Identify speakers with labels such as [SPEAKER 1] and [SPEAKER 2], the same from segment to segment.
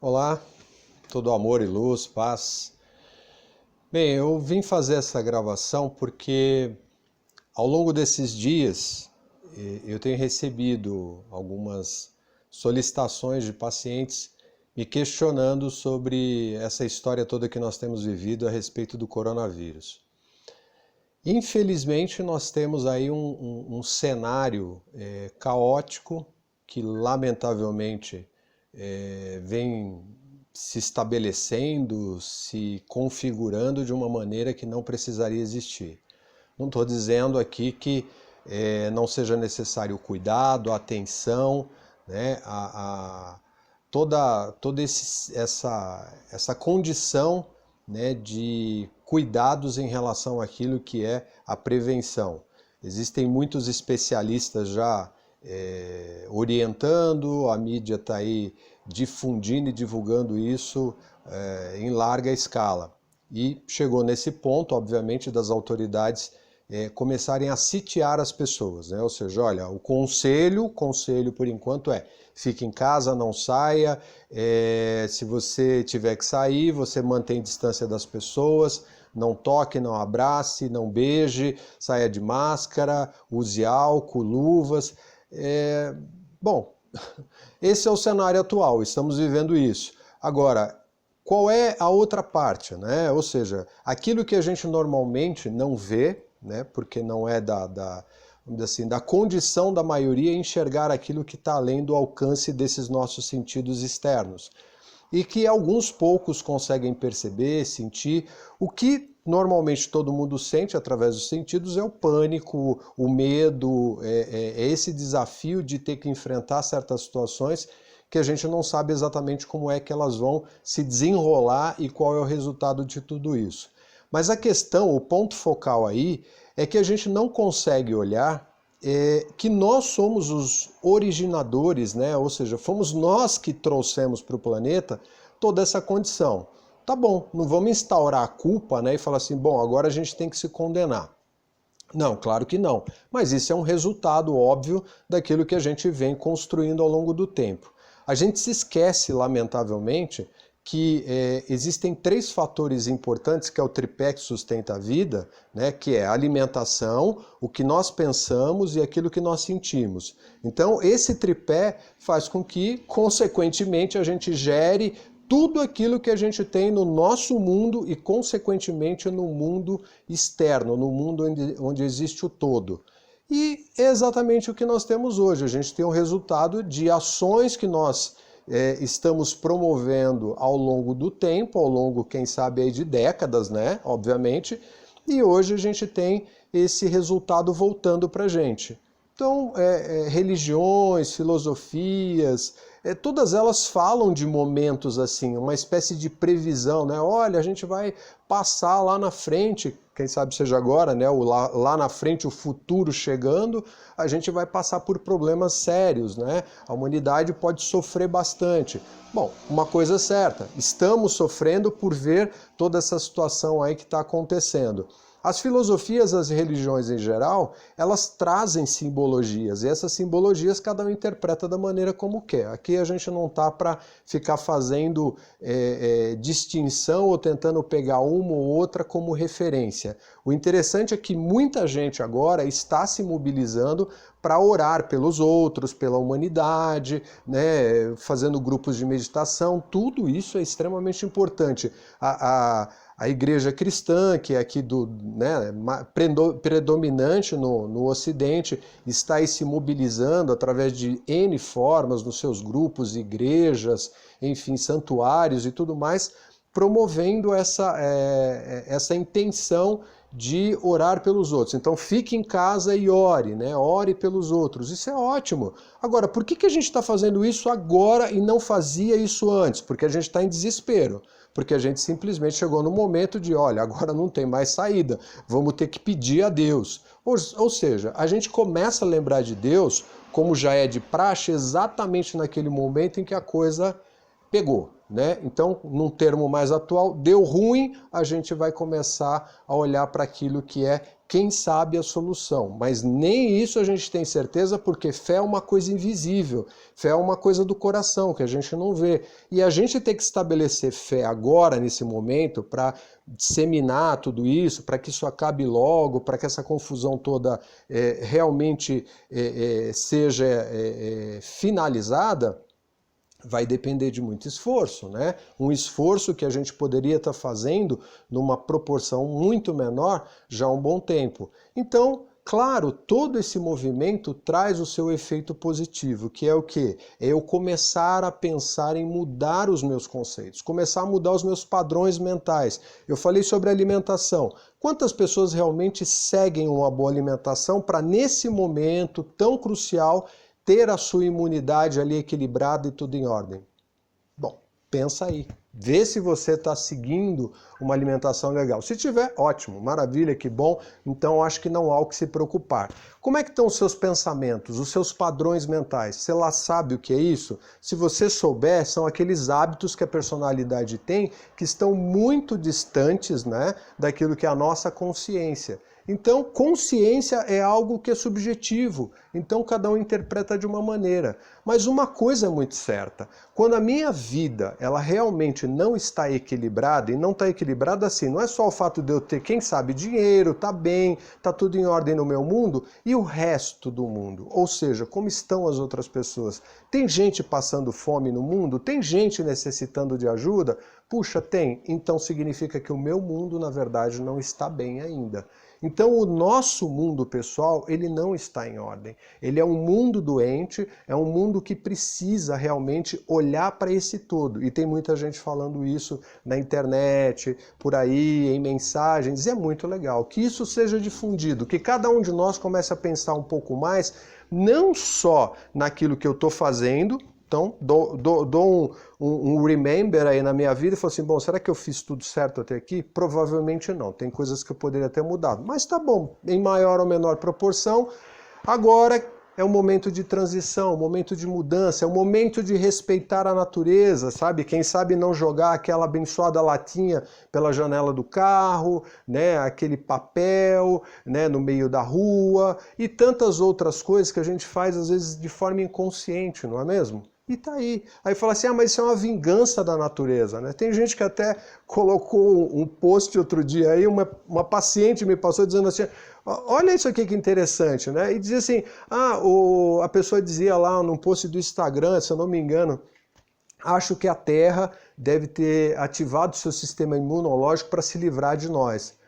[SPEAKER 1] Olá, todo amor e luz, paz. Bem, eu vim fazer essa gravação porque ao longo desses dias eu tenho recebido algumas solicitações de pacientes me questionando sobre essa história toda que nós temos vivido a respeito do coronavírus. Infelizmente, nós temos aí um cenário caótico que, lamentavelmente, vem se estabelecendo, se configurando de uma maneira que não precisaria existir. Não estou dizendo aqui que não seja necessário cuidado, atenção, né, toda essa condição, né, de cuidados em relação àquilo que é a prevenção. Existem muitos especialistas já orientando, a mídia está aí difundindo e divulgando isso em larga escala. E chegou nesse ponto, obviamente, das autoridades começarem a sitiar as pessoas, né? Ou seja, olha, o conselho por enquanto fique em casa, não saia, se você tiver que sair, você mantém distância das pessoas, não toque, não abrace, não beije, saia de máscara, use álcool, luvas. Bom, esse é o cenário atual, estamos vivendo isso. Agora, qual é a outra parte, né? Ou seja, aquilo que a gente normalmente não vê, né? Porque não é vamos dizer assim, da condição da maioria enxergar aquilo que está além do alcance desses nossos sentidos externos. E que alguns poucos conseguem perceber, sentir. O que normalmente todo mundo sente através dos sentidos é o pânico, o medo, é esse desafio de ter que enfrentar certas situações que a gente não sabe exatamente como é que elas vão se desenrolar e qual é o resultado de tudo isso. Mas a questão, o ponto focal aí, é que a gente não consegue olhar que nós somos os originadores, né? Ou seja, fomos nós que trouxemos para o planeta toda essa condição. Tá bom, não vamos instaurar a culpa, né, e falar assim, bom, agora a gente tem que se condenar. Não, claro que não. Mas isso é um resultado óbvio daquilo que a gente vem construindo ao longo do tempo. A gente se esquece, lamentavelmente, que existem três fatores importantes, que é o tripé que sustenta a vida, né, que é a alimentação, o que nós pensamos e aquilo que nós sentimos. Então, esse tripé faz com que, consequentemente, a gente gere tudo aquilo que a gente tem no nosso mundo e, consequentemente, no mundo externo, no mundo onde existe o todo. E é exatamente o que nós temos hoje. A gente tem um resultado de ações que nós estamos promovendo ao longo do tempo, ao longo, quem sabe, aí de décadas, né? Obviamente. E hoje a gente tem esse resultado voltando para a gente. Então, religiões, filosofias, todas elas falam de momentos assim, uma espécie de previsão, né? Olha, a gente vai passar lá na frente, quem sabe seja agora, né? Lá na frente, o futuro chegando, a gente vai passar por problemas sérios, né? A humanidade pode sofrer bastante. Bom, uma coisa é certa, estamos sofrendo por ver toda essa situação aí que está acontecendo. As filosofias, as religiões em geral, elas trazem simbologias, e essas simbologias cada um interpreta da maneira como quer. Aqui a gente não está para ficar fazendo distinção ou tentando pegar uma ou outra como referência. O interessante é que muita gente agora está se mobilizando para orar pelos outros, pela humanidade, né, fazendo grupos de meditação, tudo isso é extremamente importante. A igreja cristã, que é aqui predominante no Ocidente, está aí se mobilizando através de N formas, nos seus grupos, igrejas, enfim, santuários e tudo mais, promovendo essa intenção de orar pelos outros. Então fique em casa e ore, né? Ore pelos outros. Isso é ótimo. Agora, por que a gente está fazendo isso agora e não fazia isso antes? Porque a gente está em desespero. Porque a gente simplesmente chegou no momento de, olha, agora não tem mais saída, vamos ter que pedir a Deus. Ou seja, a gente começa a lembrar de Deus, como já é de praxe, exatamente naquele momento em que a coisa pegou, né? Então, num termo mais atual, deu ruim, a gente vai começar a olhar para aquilo que é quem sabe a solução, mas nem isso a gente tem certeza, porque fé é uma coisa invisível, fé é uma coisa do coração que a gente não vê. E a gente tem que estabelecer fé agora, nesse momento, para disseminar tudo isso, para que isso acabe logo, para que essa confusão toda realmente seja finalizada. Vai depender de muito esforço, né? Um esforço que a gente poderia estar fazendo numa proporção muito menor já há um bom tempo. Então, claro, todo esse movimento traz o seu efeito positivo, que é o quê? É eu começar a pensar em mudar os meus conceitos, começar a mudar os meus padrões mentais. Eu falei sobre alimentação. Quantas pessoas realmente seguem uma boa alimentação para, nesse momento tão crucial, ter a sua imunidade ali equilibrada e tudo em ordem? Bom, pensa aí. Vê se você está seguindo uma alimentação legal. Se tiver, ótimo, maravilha, que bom. Então acho que não há o que se preocupar. Como é que estão os seus pensamentos, os seus padrões mentais? Você lá sabe o que é isso? Se você souber, são aqueles hábitos que a personalidade tem que estão muito distantes, né, daquilo que é a nossa consciência. Então, consciência é algo que é subjetivo, então cada um interpreta de uma maneira. Mas uma coisa é muito certa, quando a minha vida ela realmente não está equilibrada, e não está equilibrada assim, não é só o fato de eu ter, quem sabe, dinheiro, tá bem, tá tudo em ordem no meu mundo, e o resto do mundo, ou seja, como estão as outras pessoas? Tem gente passando fome no mundo? Tem gente necessitando de ajuda? Puxa, tem, então significa que o meu mundo, na verdade, não está bem ainda. Então o nosso mundo pessoal, ele não está em ordem. Ele é um mundo doente, é um mundo que precisa realmente olhar para esse todo. E tem muita gente falando isso na internet, por aí, em mensagens, e é muito legal. Que isso seja difundido, que cada um de nós comece a pensar um pouco mais, não só naquilo que eu estou fazendo. Então, dou um remember aí na minha vida e falo assim, bom, será que eu fiz tudo certo até aqui? Provavelmente não, tem coisas que eu poderia ter mudado. Mas tá bom, em maior ou menor proporção. Agora é um momento de transição, um momento de mudança, é um momento de respeitar a natureza, sabe? Quem sabe não jogar aquela abençoada latinha pela janela do carro, né? Aquele papel, né? No meio da rua e tantas outras coisas que a gente faz às vezes de forma inconsciente, não é mesmo? E tá aí. Aí fala assim, mas isso é uma vingança da natureza, né? Tem gente que até colocou um post outro dia aí, uma paciente me passou dizendo assim, olha isso aqui que interessante, né? E dizia assim, a pessoa dizia lá num post do Instagram, se eu não me engano, acho que a Terra deve ter ativado seu sistema imunológico para se livrar de nós.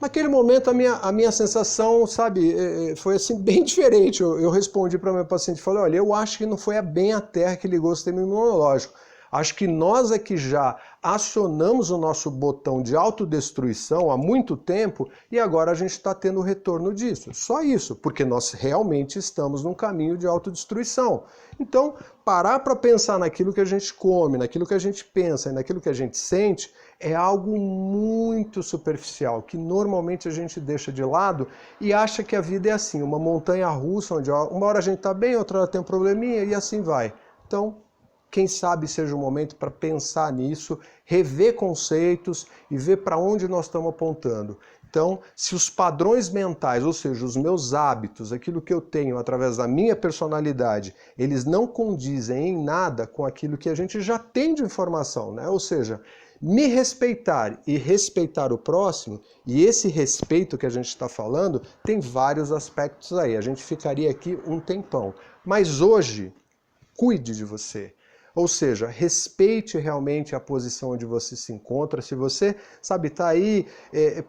[SPEAKER 1] Naquele momento a minha sensação, sabe, foi assim bem diferente. Eu respondi para o meu paciente, falei, olha, eu acho que não foi bem a Terra que ligou o sistema imunológico. Acho que nós é que já acionamos o nosso botão de autodestruição há muito tempo e agora a gente está tendo o retorno disso. Só isso, porque nós realmente estamos num caminho de autodestruição. Então, parar para pensar naquilo que a gente come, naquilo que a gente pensa e naquilo que a gente sente é algo muito superficial, que normalmente a gente deixa de lado e acha que a vida é assim, uma montanha russa, onde uma hora a gente está bem, outra hora tem um probleminha e assim vai. Então, quem sabe seja o momento para pensar nisso, rever conceitos e ver para onde nós estamos apontando. Então, se os padrões mentais, ou seja, os meus hábitos, aquilo que eu tenho através da minha personalidade, eles não condizem em nada com aquilo que a gente já tem de informação, né? Ou seja, me respeitar e respeitar o próximo, e esse respeito que a gente está falando, tem vários aspectos aí. A gente ficaria aqui um tempão. Mas hoje, cuide de você. Ou seja, respeite realmente a posição onde você se encontra. Se você, sabe, está aí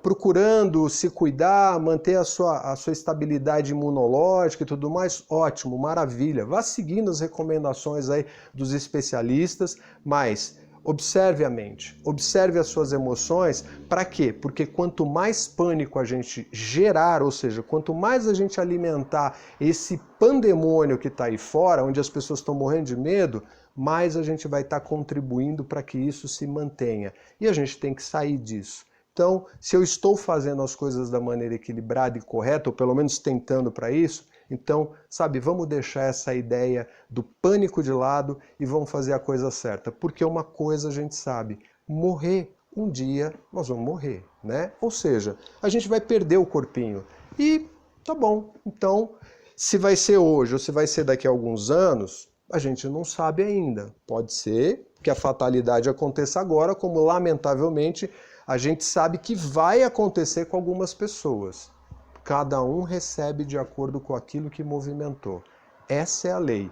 [SPEAKER 1] procurando se cuidar, manter a sua estabilidade imunológica e tudo mais, ótimo, maravilha. Vá seguindo as recomendações aí dos especialistas, mas observe a mente, observe as suas emoções. Para quê? Porque quanto mais pânico a gente gerar, ou seja, quanto mais a gente alimentar esse pandemônio que está aí fora, onde as pessoas estão morrendo de medo, mais a gente vai estar contribuindo para que isso se mantenha. E a gente tem que sair disso. Então, se eu estou fazendo as coisas da maneira equilibrada e correta, ou pelo menos tentando para isso, então, sabe, vamos deixar essa ideia do pânico de lado e vamos fazer a coisa certa. Porque uma coisa a gente sabe, morrer um dia nós vamos morrer, né? Ou seja, a gente vai perder o corpinho. E tá bom, então, se vai ser hoje ou se vai ser daqui a alguns anos, a gente não sabe ainda. Pode ser que a fatalidade aconteça agora, como lamentavelmente a gente sabe que vai acontecer com algumas pessoas. Cada um recebe de acordo com aquilo que movimentou. Essa é a lei,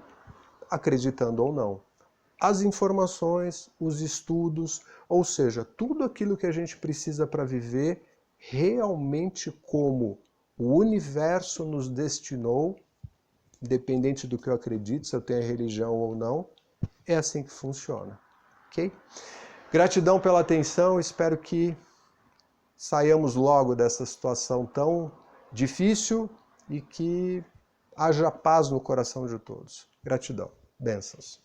[SPEAKER 1] acreditando ou não. As informações, os estudos, ou seja, tudo aquilo que a gente precisa para viver realmente como o universo nos destinou, independente do que eu acredito, se eu tenho religião ou não, é assim que funciona, ok? Gratidão pela atenção, espero que saiamos logo dessa situação tão difícil e que haja paz no coração de todos. Gratidão. Bênçãos.